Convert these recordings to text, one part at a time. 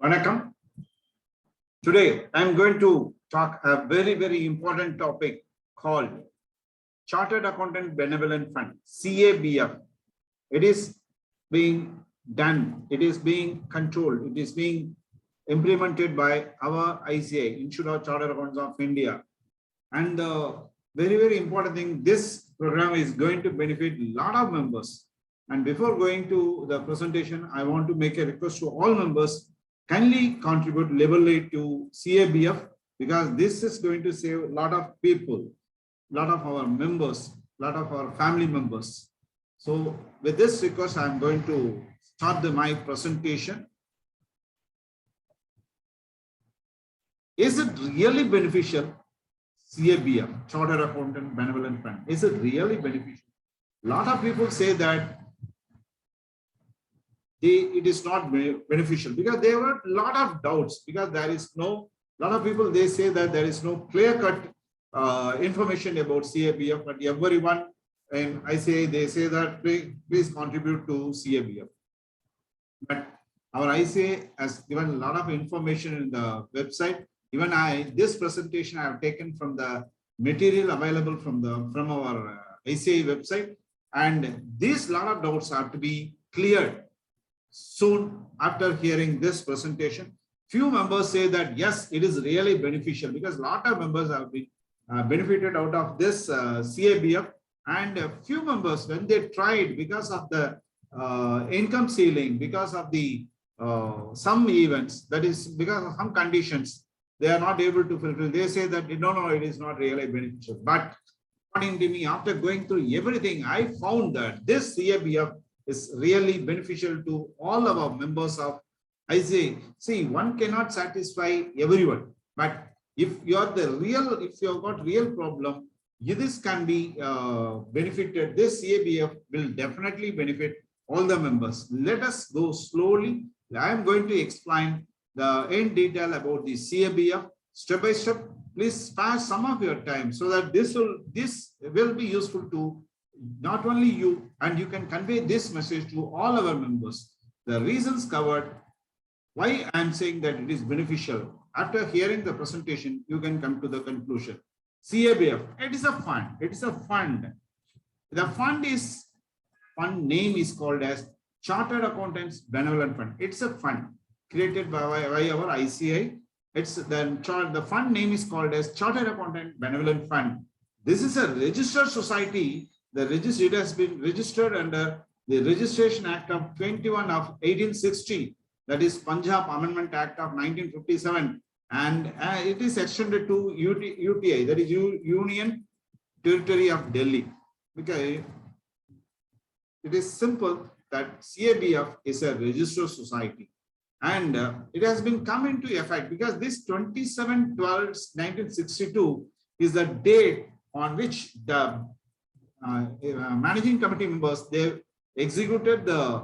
Vanakkam. Today, I am going to talk a very important topic called Chartered Accountant Benevolent Fund, CABF. It is being done, it is being controlled, it is being implemented by our ICA, Institute of Chartered Accountants of India. And the very important thing, this program is going to benefit a lot of members. And before going to the presentation, I want to make a request to all members. Kindly contribute liberally to CABF, because this is going to save a lot of people, a lot of our members, a lot of our family members. So with this request, I'm going to start my presentation. Is it really beneficial? CABF, Chartered Accountant Benevolent Fund. Is it really beneficial? A lot of people say that it is not beneficial, because there were a lot of doubts, because there is no, a lot of people, they say that there is no clear-cut information about CABF, but everyone, and I say, they say that please contribute to CABF. But our ICA has given a lot of information in the website. Even this presentation I have taken from the material available from our ICA website, and these lot of doubts have to be cleared soon after hearing this presentation. Few members say that yes, it is really beneficial, because a lot of members have been benefited out of this CABF, and a few members, when they tried, because of the income ceiling, because of the some events, that is because of some conditions, they are not able to fulfill. They say that no, it is not really beneficial. But according to me, after going through everything, I found that this CABF is really beneficial to all of our members of ICA. See, one cannot satisfy everyone, but if you are if you have got real problem, this can be benefited. This CABF will definitely benefit all the members. Let us go slowly. I am going to explain in detail about the CABF step by step. Please spare some of your time so that this will be useful to not only you, and you can convey this message to all our members. The reasons covered, why I am saying that it is beneficial. After hearing the presentation, you can come to the conclusion. CABF, it is a fund. It is a fund. The fund name is called as Chartered Accountants Benevolent Fund. It's a fund created by our ICA. It's the fund name is called as Chartered Accountant Benevolent Fund. This is a registered society. It has been registered under the Registration Act of 21 of 1860, that is Punjab Amendment Act of 1957, and it is extended to UTI, that is Union Territory of Delhi. Because it is simple that CABF is a registered society, and it has been come into effect because this 27/12/1962 is the date on which the managing committee members, they executed the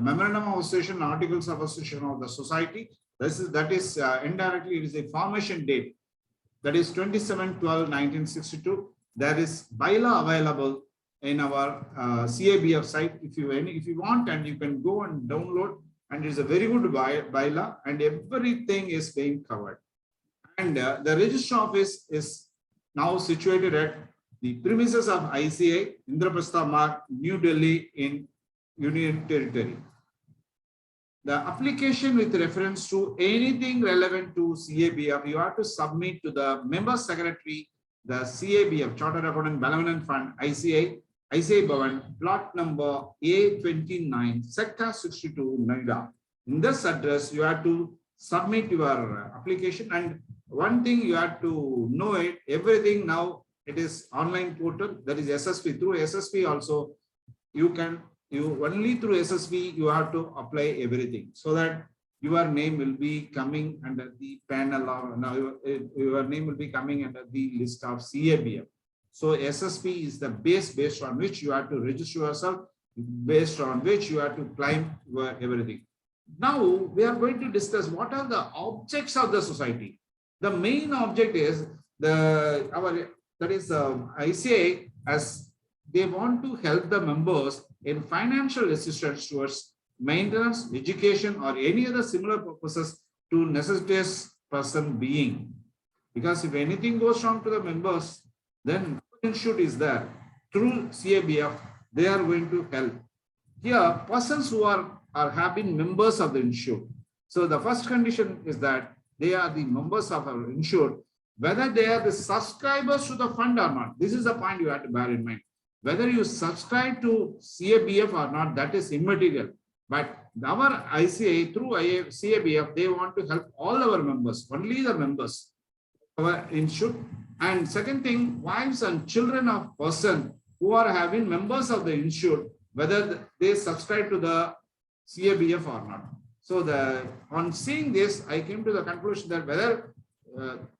memorandum of association, articles of association of the society. That is indirectly, it is a formation date, that is 27/12/1962. There is bylaw available in our CABF site if you want, and you can go and download, and it is a very good bylaw, and everything is being covered. And the registrar office is now situated at the premises of ICA, Indraprastha Marg, New Delhi in Union Territory. The application with reference to anything relevant to CABF, you have to submit to the member secretary, the CABF, Chartered Accountant Benevolent Fund, ICA Bhavan, plot number A29, Sector 62, Noida. In this address, you have to submit your application. And one thing you have to know it, everything now, it is online portal, that is SSP. Through SSP also, only through SSP, you have to apply everything, so that your name will be coming under the panel, or now your name will be coming under the list of CABF. So SSP is the base based on which you have to register yourself, based on which you have to claim everything. Now we are going to discuss what are the objects of the society. The main object is ICA, as they want to help the members in financial assistance towards maintenance, education, or any other similar purposes to necessitous person being. Because if anything goes wrong to the members, then insured is there. Through CABF, they are going to help. Here, persons who have been members of the insured. So the first condition is that they are the members of our insured, whether they are the subscribers to the fund or not. This is the point you have to bear in mind. Whether you subscribe to CABF or not, that is immaterial. But our ICA through CABF, they want to help all our members, only the members our insured. And second thing, wives and children of person who are having members of the insured, whether they subscribe to the CABF or not. So on seeing this, I came to the conclusion that whether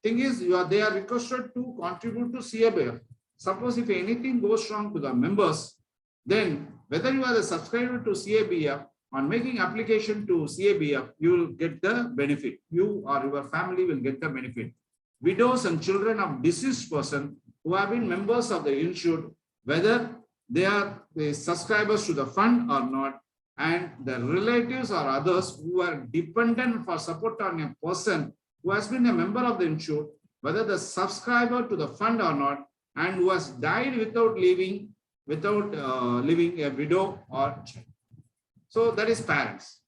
thing is they are requested to contribute to CABF. Suppose if anything goes wrong to the members, then whether you are the subscriber to CABF, on making application to CABF, you will get the benefit. You or your family will get the benefit. Widows and children of deceased person who have been members of the insured, whether they are the subscribers to the fund or not, and the relatives or others who are dependent for support on a person who has been a member of the insured, whether the subscriber to the fund or not, and who has died without leaving a widow or child. So that is parents.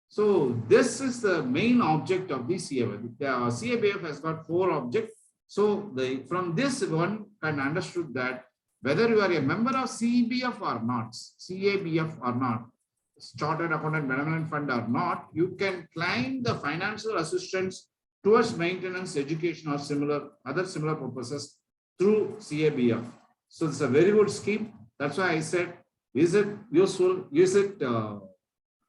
So this is the main object of the CABF. The CABF has got 4 objects. So from this one can understood that whether you are a member of CABF or not, Chartered Accountant Benevolent Fund or not, you can claim the financial assistance towards maintenance, education, or other similar purposes through CABF. So it's a very good scheme. That's why I said, is it useful? Is it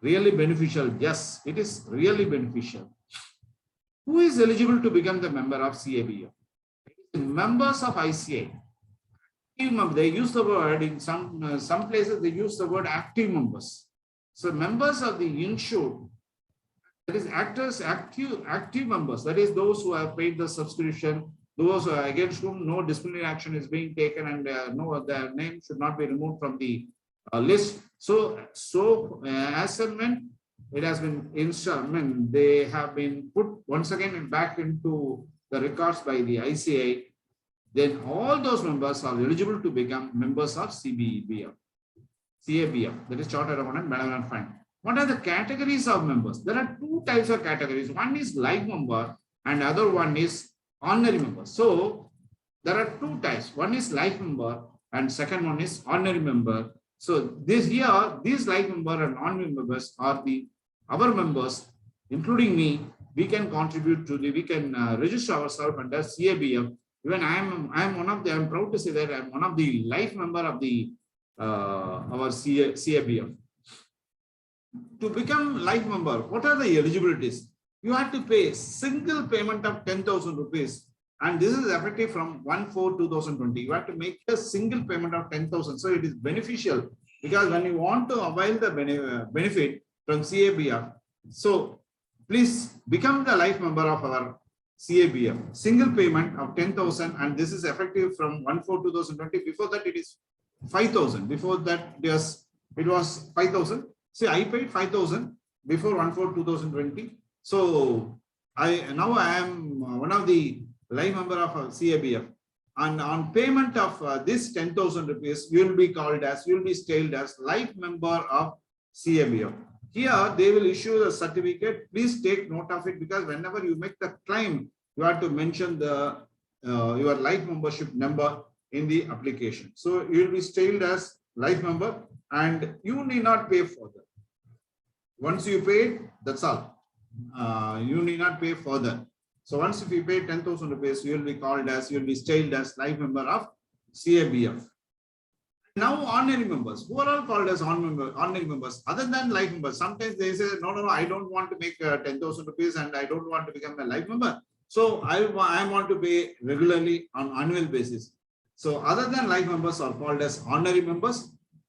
really beneficial? Yes, it is really beneficial. Who is eligible to become the member of CABF? Members of ICA. They use the word in some places. They use the word active members. So members of the insured, that is active members. That is those who have paid the subscription, those against whom no disciplinary action is being taken, and their name should not be removed from the list. So as and when it has been installed, they have been put once again back into the records by the ICA, then all those members are eligible to become members of CABF, that is Chartered Accountant Benevolent Fund. What are the categories of members? There are 2 types of categories. One is life member and other one is ordinary member. So there are 2 types. One is life member and second one is ordinary member. So these life member and ordinary members are our members, including me. We can contribute to we can register ourselves under CABF. Even I am one of the. I'm proud to say that I'm one of the life member of the our CABF. To become life member, what are the eligibilities? You have to pay single payment of 10,000 rupees, and this is effective from 1/4/2020. You have to make a single payment of 10,000. So it is beneficial because when you want to avail the benefit from CABF, so please become the life member of our CABF. Single payment of 10,000, and this is effective from 1/4/2020. Before that, it is 5,000. Before that, it was 5,000. See, I paid 5,000 before 1/4/2020. So now I am one of the life member of CABF. And on payment of this 10,000 rupees, you will be styled as life member of CABF. Here, they will issue the certificate. Please take note of it, because whenever you make the claim, you have to mention your life membership number in the application. So you will be styled as life member, and you need not pay further. Once you pay, that's all. You need not pay further. So once if you pay 10,000 rupees, you will be styled as life member of CABF. Now ordinary members, who are all called as ordinary members, other than life members. Sometimes they say, no, I don't want to make 10,000 rupees and I don't want to become a life member. So I want to pay regularly on annual basis. So other than life members are called as ordinary members,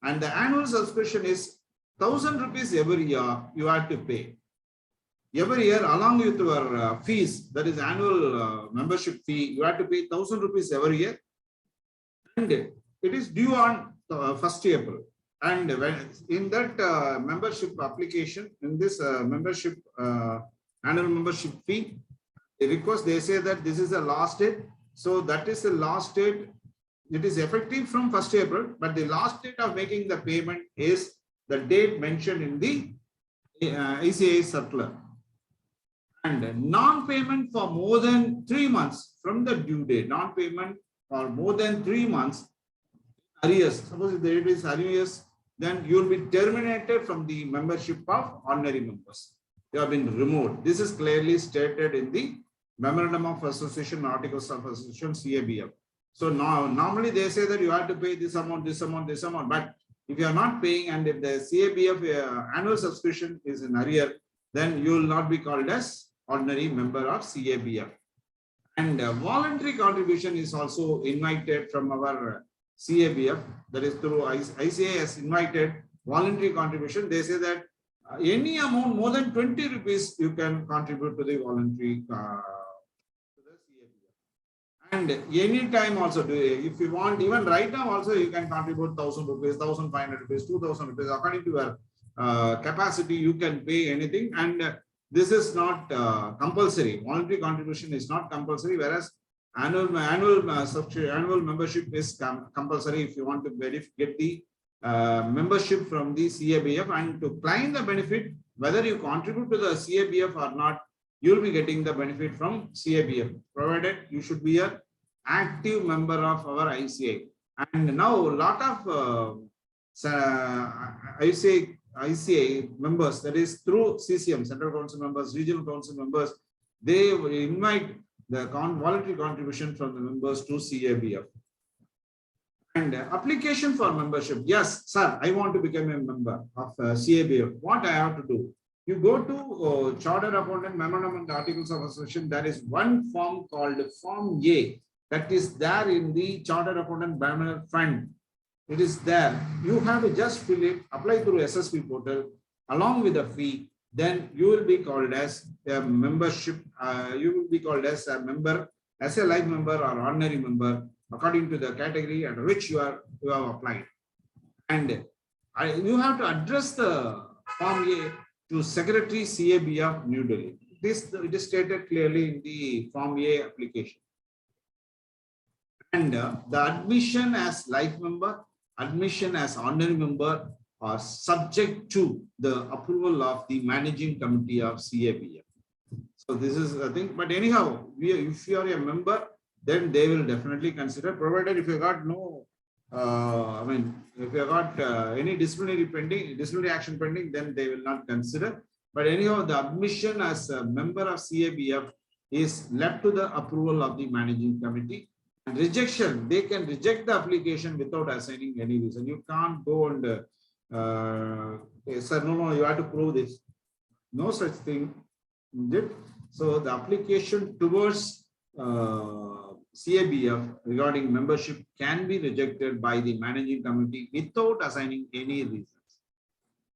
and the annual subscription is 1,000 rupees every year you have to pay. Every year, along with your fees, that is annual membership fee, you have to pay 1,000 rupees every year. And it is due on 1st April. And when in that membership application, in this membership annual membership fee. They request, they say that this is the last date. So that is the last date. It is effective from 1st April, but the last date of making the payment is the date mentioned in the ICAI circular. And non-payment for more than 3 months from the due date, non-payment for more than 3 months arrears. Suppose if the date is arrears, then you will be terminated from the membership of ordinary members. You have been removed. This is clearly stated in the Memorandum of Association, Articles of Association, CABF. So now, normally they say that you have to pay this amount, this amount, this amount. But if you are not paying, and if the CABF annual subscription is in arrear, then you will not be called as ordinary member of CABF. And voluntary contribution is also invited from our CABF. That is through ICAI has invited voluntary contribution. They say that any amount more than 20 rupees you can contribute to the voluntary and any time also, if you want, even right now also you can contribute 1,000 rupees, 1,500 rupees, 2,000 rupees, according to your capacity you can pay anything. And this is not compulsory. Voluntary contribution is not compulsory, whereas annual membership is compulsory if you want to get the membership from the CABF. And to claim the benefit, whether you contribute to the CABF or not, you will be getting the benefit from CABF, provided you should be an active member of our ICAI. And now a lot of ICAI members, that is through CCM, Central Council members, Regional Council members, they invite the voluntary contribution from the members to CABF. And application for membership. Yes, sir, I want to become a member of CABF. What I have to do? You go to Charter Appointment Memorandum and Articles of Association. There is one form called Form A that is there in the Charter Appointment Memorandum Fund. It is there. You have to just fill it, apply through SSP portal along with the fee. Then you will be called as a membership. You will be called as a member, as a life member or ordinary member, according to the category at which you have applied. And you have to address the Form A to Secretary CABF New Delhi. It is stated clearly in the Form A application. And the admission as life member, admission as ordinary member are subject to the approval of the managing committee of CABF. So this is the thing. But anyhow, if you are a member, then they will definitely consider, provided if you got no, if you got any disciplinary action pending, then they will not consider. But anyhow, the admission as a member of CABF is left to the approval of the managing committee. And rejection, they can reject the application without assigning any reason. You can't go and sir, no, you have to prove this. No such thing. So the application towards CABF regarding membership can be rejected by the managing committee without assigning any reasons.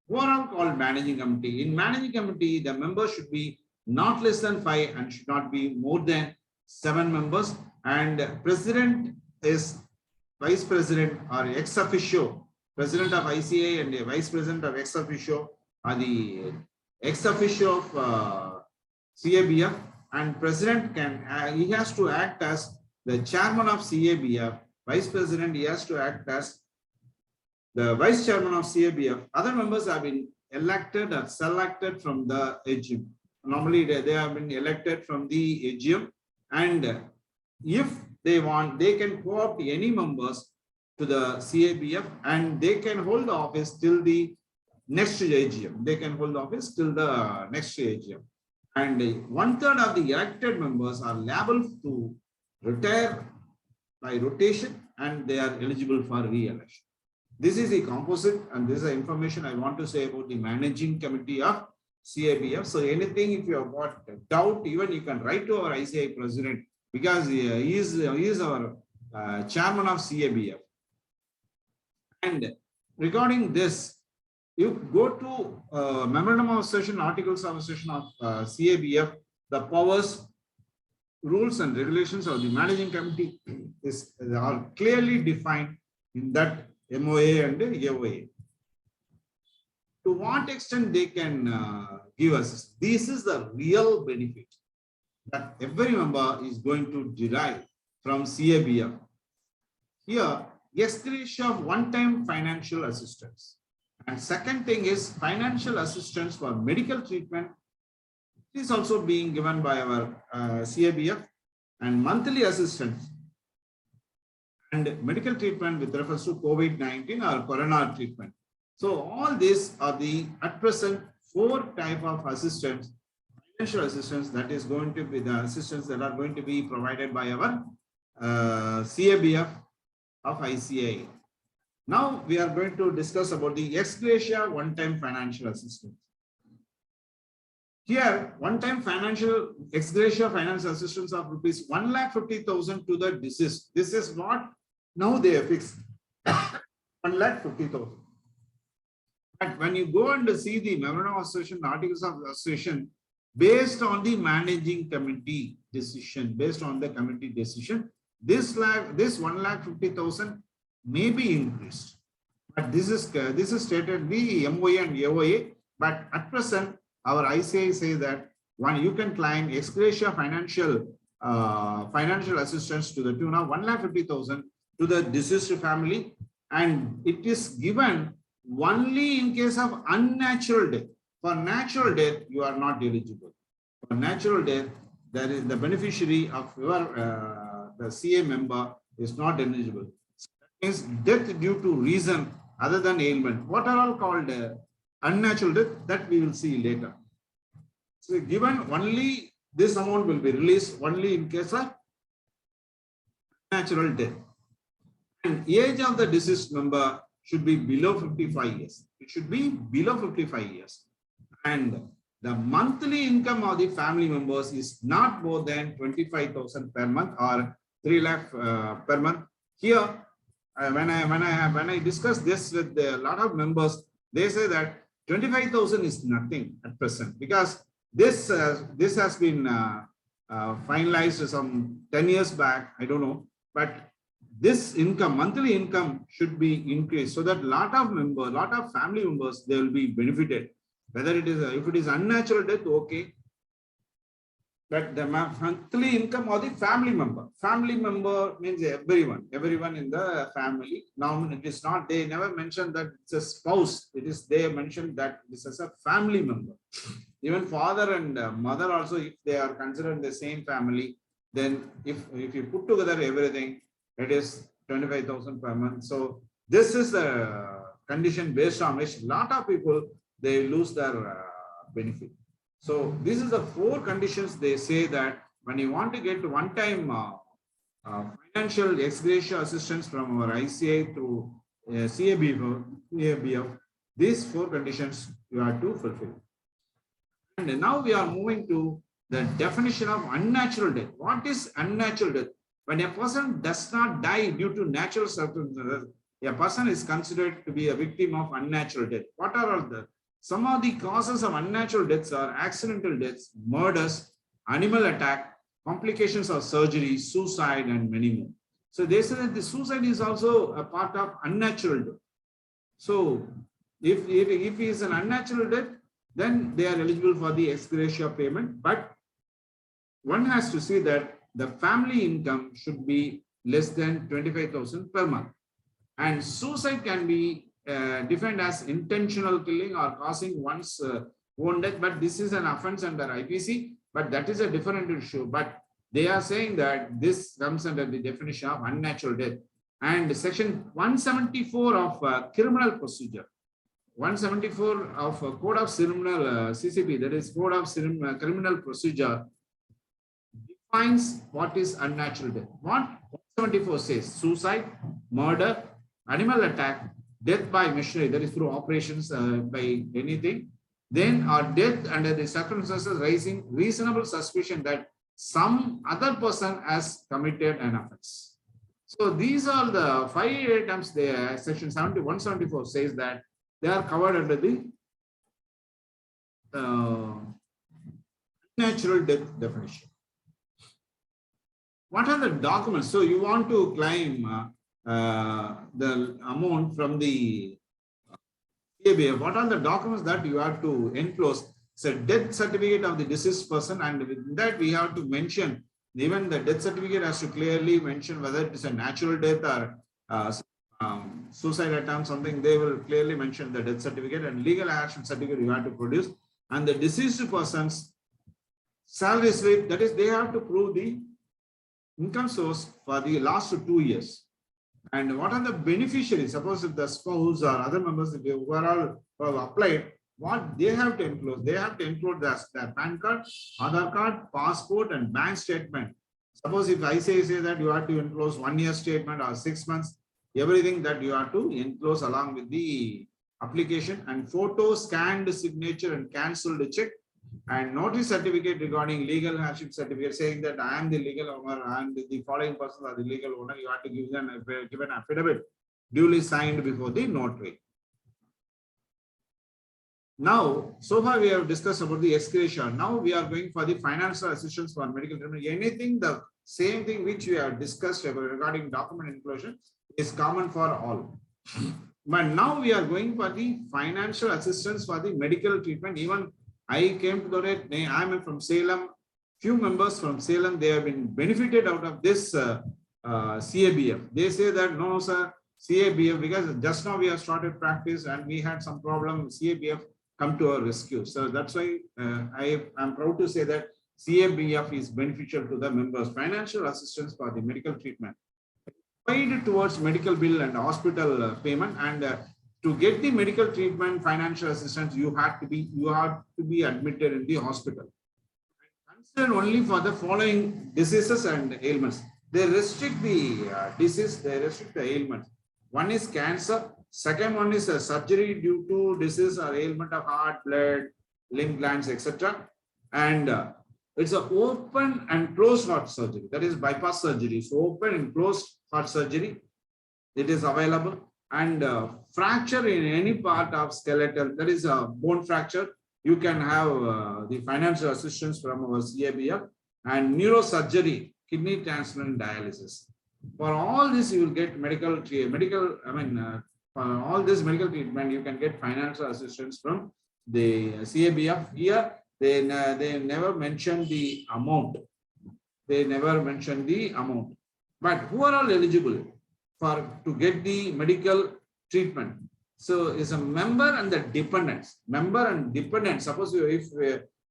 What are called managing committee? In managing committee, the members should be not less than 5 and should not be more than 7 members. And president is vice president or ex officio. President of ICAI and the vice president of ex officio are the ex officio of CABF. And president he has to act as the chairman of CABF. Vice president, he has to act as the vice chairman of CABF. Other members have been elected or selected from the AGM. Normally, they have been elected from the AGM. And if they want, they can co-opt any members to the CABF and they can hold the office till the next AGM. They can hold the office till the next AGM. And 1/3 of the elected members are liable to retire by rotation and they are eligible for re-election. This is the composite, and this is the information I want to say about the managing committee of CABF. So anything, if you have got doubt, even you can write to our ICAI president, because he is our chairman of CABF. And regarding this, you go to Memorandum of Association, Articles of Association of CABF, the powers, rules and regulations of the managing committee are clearly defined in that MOA and AOA. To what extent they can give assistance. This is the real benefit that every member is going to derive from CABF. Here, ex gratia of one-time financial assistance. And second thing is financial assistance for medical treatment. It is also being given by our CABF, and monthly assistance and medical treatment with reference to COVID-19 or corona treatment. So all these are the at present 4 type of assistance, financial assistance, that is going to be the assistance that are going to be provided by our CABF of ICAI. Now we are going to discuss about the ex gratia one-time financial assistance. Here, one-time financial ex gratia financial assistance of rupees 1,50,000 to the deceased. This is what now they have fixed 1,50,000. But when you go and see the memorandum of association, articles of association, based on the managing committee decision, this 1,50,000 may be increased. But this is stated the MOA and AOA. But at present, our ICAI says that you can claim ex gratia financial assistance to the tune of 1,50,000 to the deceased family, and it is given only in case of unnatural death. For natural death, you are not eligible. For natural death, there is the beneficiary of your the CA member is not eligible. So that means death due to reason other than ailment. What are all called unnatural death, that we will see later. So given only this amount will be released only in case of natural death. And age of the deceased member should be below 55 years. It should be below 55 years. And the monthly income of the family members is not more than 25,000 per month or 3 lakh per month. Here, when I discuss this with a lot of members, they say that 25,000 is nothing at present, because this has been finalized some 10 years back. I don't know, but this income, monthly income, should be increased so that lot of family members, they will be benefited. Whether it is if it is unnatural death, okay, but the monthly income of the family member means everyone in the family. Now it is not, they never mentioned that it's a spouse. It is, they mentioned that this is a family member. Even father and mother also, if they are considered the same family, then if you put together everything, it is 25,000 per month. So this is the condition based on which a lot of people, they lose their benefit. So this is the 4 conditions. They say that when you want to get one-time financial ex gratia assistance from our ICAI through CABF, these 4 conditions you have to fulfill. And now we are moving to the definition of unnatural death. What is unnatural death? When a person does not die due to natural circumstances, a person is considered to be a victim of unnatural death. What are all the some of the causes of unnatural deaths are accidental deaths, murders, animal attack, complications of surgery, suicide, and many more. So they say that the suicide is also a part of unnatural death. So if it is an unnatural death, then they are eligible for the ex gratia payment. But one has to see that the family income should be less than 25,000 per month. And suicide can be defined as intentional killing or causing one's own death, but this is an offense under IPC, but that is a different issue. But they are saying that this comes under the definition of unnatural death. And section 174 of criminal procedure, 174 of Code of Criminal CCP, that is Code of Criminal Procedure, defines what is unnatural death. What 174 says: suicide, murder, animal attack, death by machinery, that is through operations by anything, then or death under the circumstances raising reasonable suspicion that some other person has committed an offense. So these are the 5 items there. Section 174 says that they are covered under the natural death definition. What are the documents? So you want to claim the amount from the CABF. What are the documents that you have to enclose? It's a death certificate of the deceased person, and with that we have to mention, even the death certificate has to clearly mention whether it is a natural death or suicide attempt, something. They will clearly mention the death certificate, and legal action certificate you have to produce, and the deceased person's salary slip, that is, they have to prove the income source for the last 2 years. And what are the beneficiaries? Suppose if the spouse or other members, if they overall have applied, what they have to include? They have to include their PAN card, Aadhaar card, passport, and bank statement. Suppose if I say that you have to enclose 1 year statement or 6 months, everything that you have to enclose along with the application, and photo, scanned signature, and cancelled check, and notice certificate regarding legal hardship certificate saying that I am the legal owner and the following persons are the legal owner. You have to give them an affidavit duly signed before the notary. Now, so far we have discussed about the ex gratia. Now we are going for the financial assistance for medical treatment. Anything, the same thing which we have discussed regarding document inclusion is common for all. But now we are going for the financial assistance for the medical treatment. Even I came to know that I am from Salem. Few members from Salem, they have been benefited out of this CABF. They say that no, sir, CABF, because just now we have started practice and we had some problem. CABF come to our rescue. So that's why I am proud to say that CABF is beneficial to the members. Financial assistance for the medical treatment, paid towards medical bill and hospital payment, and to get the medical treatment financial assistance, you have to be admitted in the hospital. Considered only for the following diseases and ailments. They restrict the disease, they restrict the ailments. One is cancer. Second one is a surgery due to disease or ailment of heart, blood, limb glands, etc. And it's an open and closed heart surgery. That is bypass surgery. So open and closed heart surgery, it is available. And fracture in any part of skeletal, that is a bone fracture, you can have the financial assistance from our CABF. And neurosurgery, kidney transplant, dialysis. For all this, you will get for all this medical treatment, you can get financial assistance from the CABF. Here, they never mention the amount. They never mention the amount. But who are all eligible to get the medical treatment? So is a member and the dependents. Member and dependent. Suppose if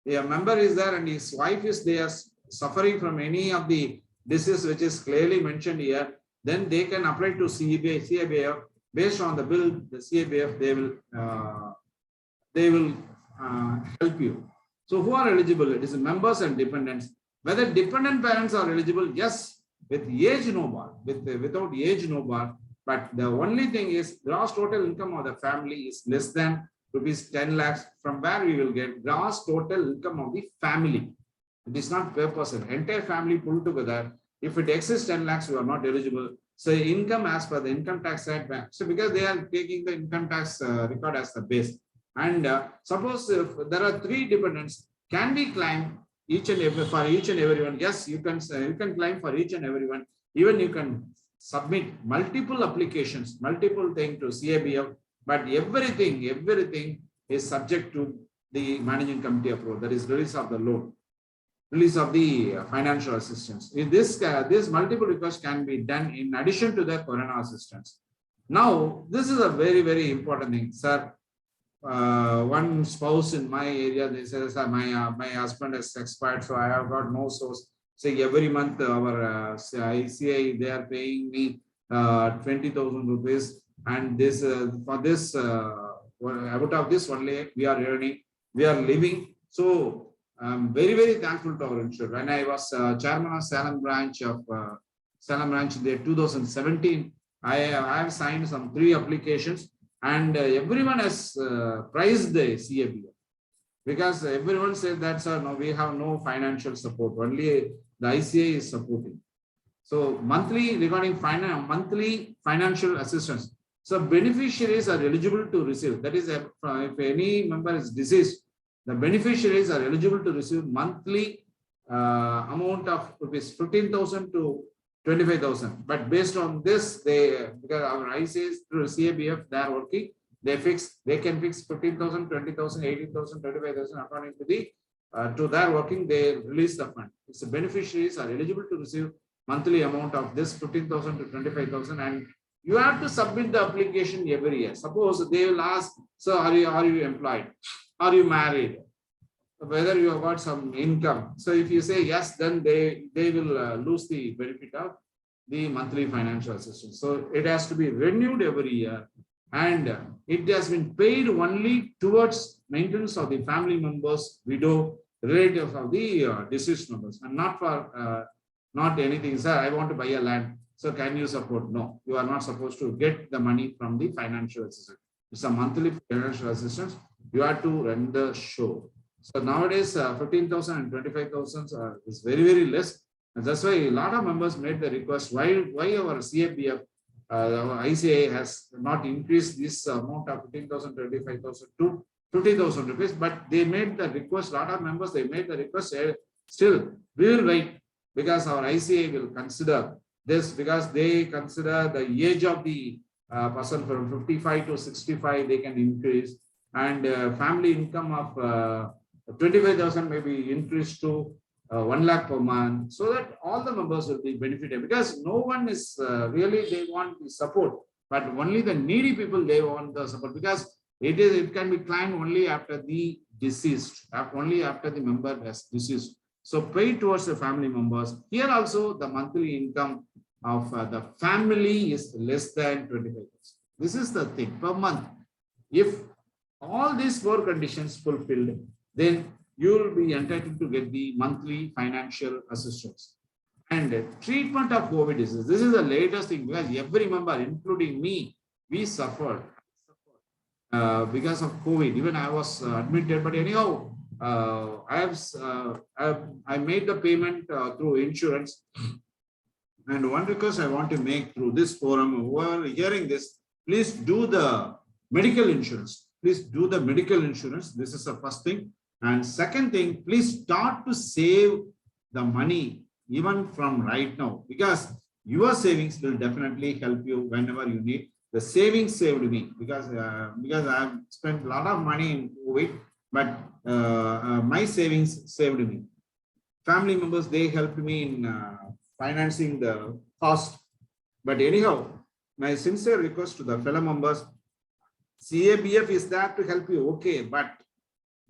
a member is there and his wife is there suffering from any of the disease which is clearly mentioned here, then they can apply to CABF. Based on the bill, the CABF, they will help you. So who are eligible? It is members and dependents. Whether dependent parents are eligible, yes, with age no bar, without age no bar. But the only thing is gross total income of the family is less than rupees 10 lakhs. From where we will get gross total income of the family. It is not per person. Entire family pulled together. If it exceeds 10 lakhs, you are not eligible. So income as per the income tax act. So because they are taking the income tax record as the base. And suppose if there are 3 dependents, can we claim each and every for each and everyone? Yes, you can claim for each and everyone. Even you can submit multiple applications, multiple things to CABF, but everything is subject to the managing committee approval. That is release of the loan, release of the financial assistance. This multiple requests can be done in addition to the corona assistance. Now, this is a very, very important thing, sir. One spouse in my area, they say, sir, my husband has expired, so I have got no source. Say every month our ICI, they are paying me 20,000 rupees, and this for this out of this only we are earning, we are living. So I'm very, very thankful to our insurer. When I was chairman of Salem branch there 2017, I have signed some 3 applications, and everyone has praised the CABF because everyone said that, sir, no, we have no financial support, only the ICA is supporting. So monthly regarding monthly financial assistance. So beneficiaries are eligible to receive. That is, if any member is deceased, the beneficiaries are eligible to receive monthly amount of rupees 15,000 to 25,000. But based on this, because our ICAs through CABF, they are working. they can fix 15,000, 20,000, 18,000, 35,000 according to the to their working, they release the fund. It's the beneficiaries are eligible to receive monthly amount of this 15,000 to 25,000, and you have to submit the application every year. Suppose they will ask, so are you employed? Are you married? Whether you have got some income. So if you say yes, then they will lose the benefit of the monthly financial assistance. So it has to be renewed every year, and it has been paid only towards maintenance of the family members, widow, relatives of the deceased members, and not for not anything. Sir, I want to buy a land, so can you support? No, you are not supposed to get the money from the financial assistance. It's a monthly financial assistance. You have to run the show. So nowadays, 15,000 and 25,000 is very, very less. And that's why a lot of members made the request, why our CABF, our ICA has not increased this amount of 15,000, 25,000 to 50,000 rupees, but they made the request, a lot of members, they made the request, still, we will wait, because our ICA will consider this, because they consider the age of the person from 55 to 65, they can increase, and family income of 25,000 may be increased to 1 lakh per month, so that all the members will be benefited, because no one is really, they want the support, but only the needy people, they want the support, because it can be claimed only after the deceased, only after the member has deceased. So pay towards the family members. Here also the monthly income of the family is less than 25,000. This is the thing per month. If all these 4 conditions fulfilled, then you will be entitled to get the monthly financial assistance. And treatment of COVID disease. This is the latest thing, because every member, including me, we suffered because of COVID. Even I was admitted, but anyhow, I made the payment through insurance. And one request I want to make through this forum, who are hearing this, please do the medical insurance. Please do the medical insurance. This is the first thing. And second thing, please start to save the money even from right now, because your savings will definitely help you whenever you need. The savings saved me, because I have spent a lot of money in COVID, but my savings saved me. Family members, they helped me in financing the cost. But anyhow, my sincere request to the fellow members, CABF is there to help you, okay, but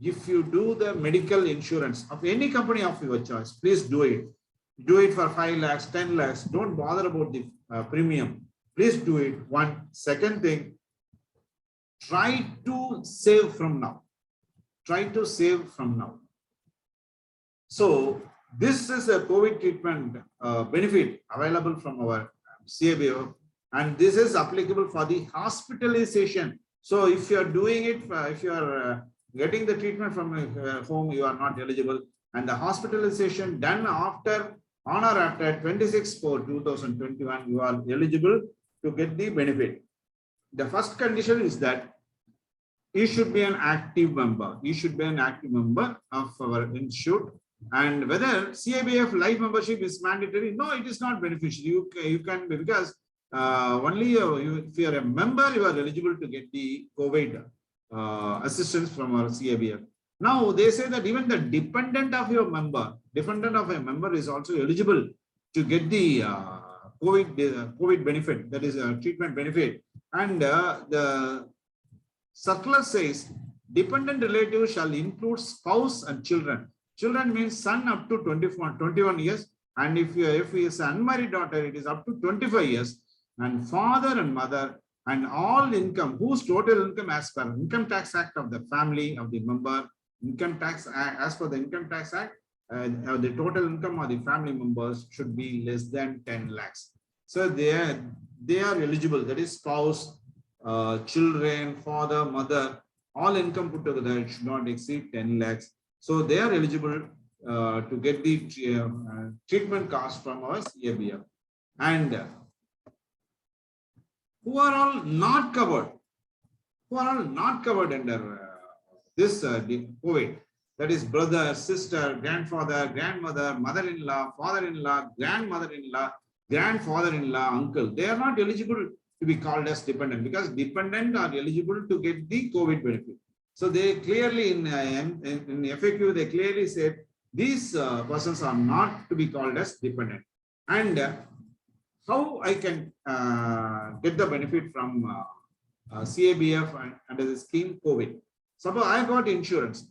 if you do the medical insurance of any company of your choice, please do it. Do it for 5 lakhs, 10 lakhs. Don't bother about the premium. Please do it. One. Second thing, try to save from now. Try to save from now. So this is a COVID treatment benefit available from our CABF, and this is applicable for the hospitalization. So if you are doing it, if you are getting the treatment from home, you are not eligible. And the hospitalization done after on or after 26/4/2021, you are eligible to get the benefit. The first condition is that you should be an active member. You should be an active member of our institute. And whether CABF life membership is mandatory, no, it is not beneficial. You can be, because only if you are a member, you are eligible to get the COVID assistance from our CABF. Now they say that even the dependent of a member is also eligible to get the COVID benefit, that is a treatment benefit. And the circular says dependent relatives shall include spouse and children. Children means son up to 21 years, and if he is an unmarried daughter, it is up to 25 years, and father and mother, and all income, whose total income as per Income Tax Act of the family of the member, income tax as per the Income Tax Act, the total income of the family members should be less than 10 lakhs. So they are eligible, that is spouse, children, father, mother, all income put together, it should not exceed 10 lakhs. So they are eligible to get the treatment cost from our CABF. And who are all not covered? Who are all not covered under this COVID? That is brother, sister, grandfather, grandmother, mother-in-law, father-in-law, grandmother-in-law, grandfather-in-law, uncle. They are not eligible to be called as dependent, because dependent are eligible to get the COVID benefit. So they clearly in FAQ, they clearly said these persons are not to be called as dependent. And how I can get the benefit from CABF and under the scheme COVID. Suppose I got insurance.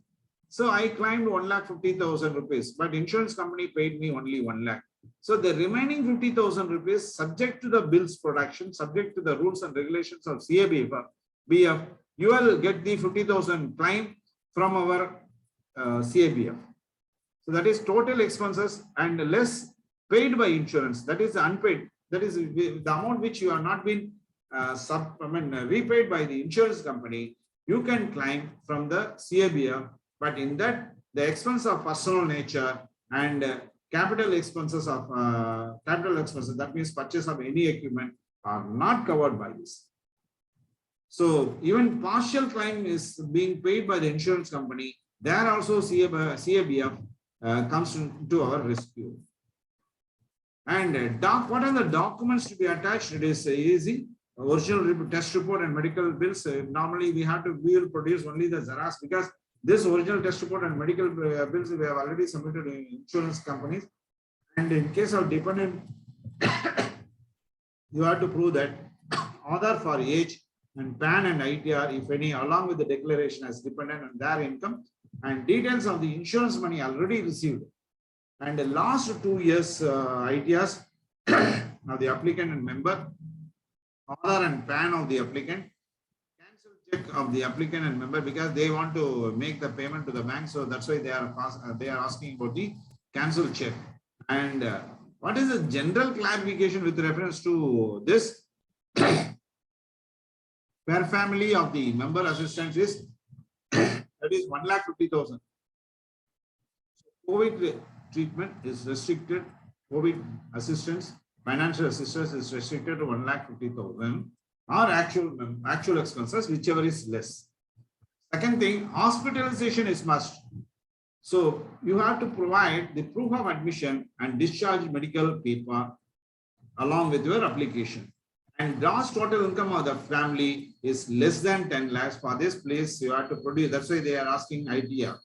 So I claimed 1,50,000 rupees, but insurance company paid me only 1 lakh. So the remaining 50,000 rupees, subject to the bills production, subject to the rules and regulations of CABF, you will get the 50,000 claim from our CABF. So that is total expenses and less paid by insurance. That is unpaid. That is the amount which you are not been repaid by the insurance company. You can claim from the CABF, but in that the expense of personal nature and capital expenses, that means purchase of any equipment, are not covered by this. So even partial claim is being paid by the insurance company. There also CABF comes to our rescue. And what are the documents to be attached? It is easy. Original test report and medical bills. Normally we will produce only the Xerox, because this original test report and medical bills we have already submitted in insurance companies. And in case of dependent, you have to prove that Aadhaar for age and PAN and ITR, if any, along with the declaration as dependent on their income, and details of the insurance money already received. And the last 2 years ITRs of the applicant and member, Aadhaar and PAN of the applicant, cancel check of the applicant and member, because they want to make the payment to the bank. So that's why they are asking about the cancel check. And what is the general clarification with reference to this? Per family of the member assistance is that is 1,50,000. COVID treatment is restricted. COVID assistance, financial assistance is restricted to 1,50,000 or actual expenses, whichever is less. Second thing, hospitalization is must. So you have to provide the proof of admission and discharge medical paper along with your application. And gross total income of the family is less than 10 lakhs. For this place, you have to produce. That's why they are asking ITR.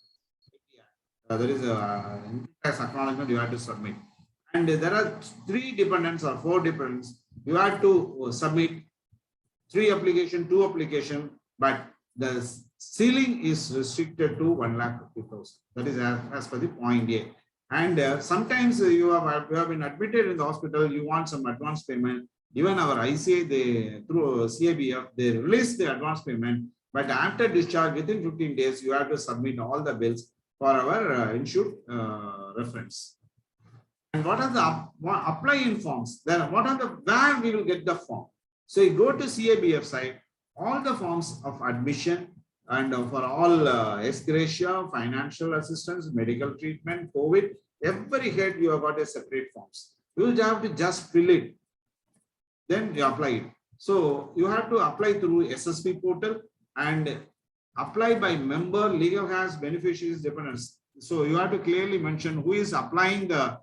There is a income tax acknowledgement you have to submit. And there are 3 dependents or 4 dependents. You have to submit 3 application, 2 application, but the ceiling is restricted to 1,50,000. That is as per the point A. And sometimes you have been admitted in the hospital, you want some advance payment. Even our ICA, through CABF, they release the advance payment, but after discharge within 15 days, you have to submit all the bills for our insured reference. And what are the applying forms? Then what are where we will get the form? So you go to CABF site, all the forms of admission and for all ex gratia, financial assistance, medical treatment, COVID, every head you have got a separate forms. You will have to just fill it. Then you apply it. So you have to apply through SSP portal and apply by member, legal has, beneficiaries, dependents. So you have to clearly mention who is applying the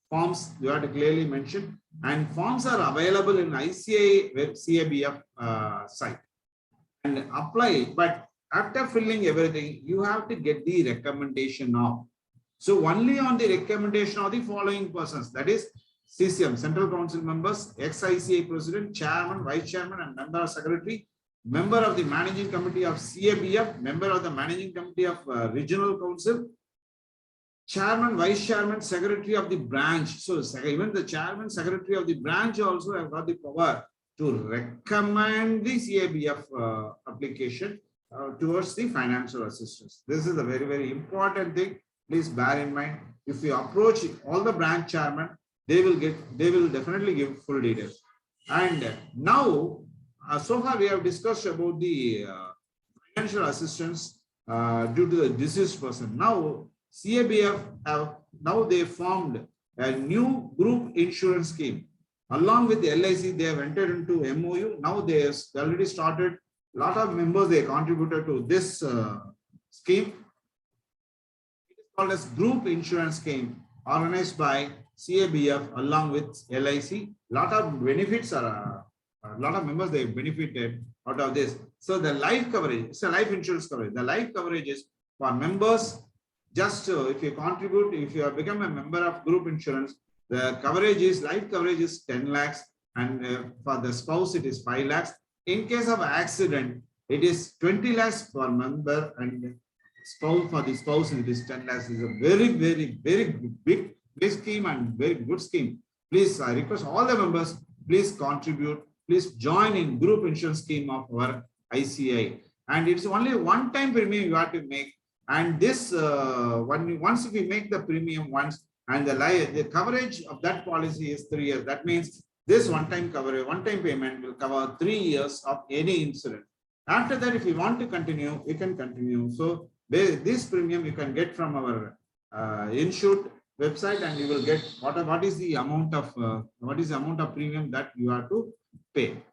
forms. You have to clearly mention, and forms are available in ICA web CABF site, and apply. But after filling everything, you have to get the recommendation of. So only on the recommendation of the following persons, that is CCM, Central Council members, ex-ICA President, Chairman, Vice Chairman, and Member Secretary, member of the Managing Committee of CABF, member of the Managing Committee of Regional Council, Chairman, Vice Chairman, Secretary of the branch. So even the Chairman, Secretary of the branch also have got the power to recommend the CABF application towards the financial assistance. This is a very, very important thing. Please bear in mind. If you approach all the branch chairman, they will definitely give full details. And now, so far we have discussed about the financial assistance due to the deceased person. Now, CABF they formed a new group insurance scheme. Along with the LIC, they have entered into MOU. Now they have already started. A lot of members they contributed to this scheme. It is called as group insurance scheme, organized by CABF along with LIC. Lot of benefits are A lot of members, they benefited out of this. So the life coverage, it's a life insurance coverage. The life coverage is for members. Just if you contribute, if you have become a member of group insurance, the coverage is, life coverage is 10 lakhs, and for the spouse it is 5 lakhs. In case of accident, it is 20 lakhs per member, and spouse, for the spouse it is 10 lakhs. It is a very big scheme and very good scheme. Please, I request all the members, please contribute, please join in group insurance scheme of our ICI. And it's only one-time premium you have to make. And this, once we make the premium once, and the coverage of that policy is 3 years. That means this one-time coverage, one-time payment will cover 3 years of any incident. After that, if you want to continue, you can continue. So this premium you can get from our insured website, and you will get what is the amount of premium that you have to pay.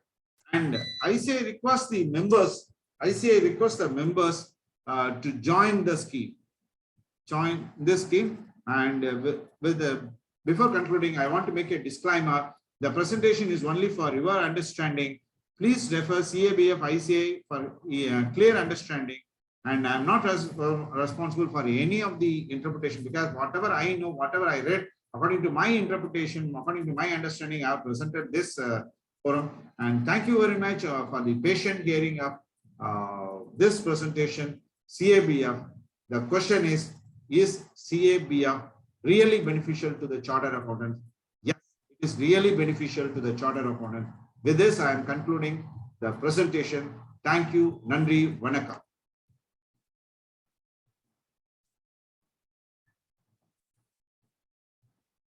And ICI requests the members to join the scheme. Join this scheme. And before concluding, I want to make a disclaimer. The presentation is only for your understanding. Please refer CABF ICI for clear understanding. And I'm not responsible for any of the interpretation, because whatever I know, whatever I read, according to my interpretation, according to my understanding, I have presented this forum. And thank you very much for the patient hearing of this presentation. CABF, the question is CABF really beneficial to the chartered accountant? Yes, it is really beneficial to the chartered accountant. With this, I am concluding the presentation. Thank you. Nandri Vanakkam.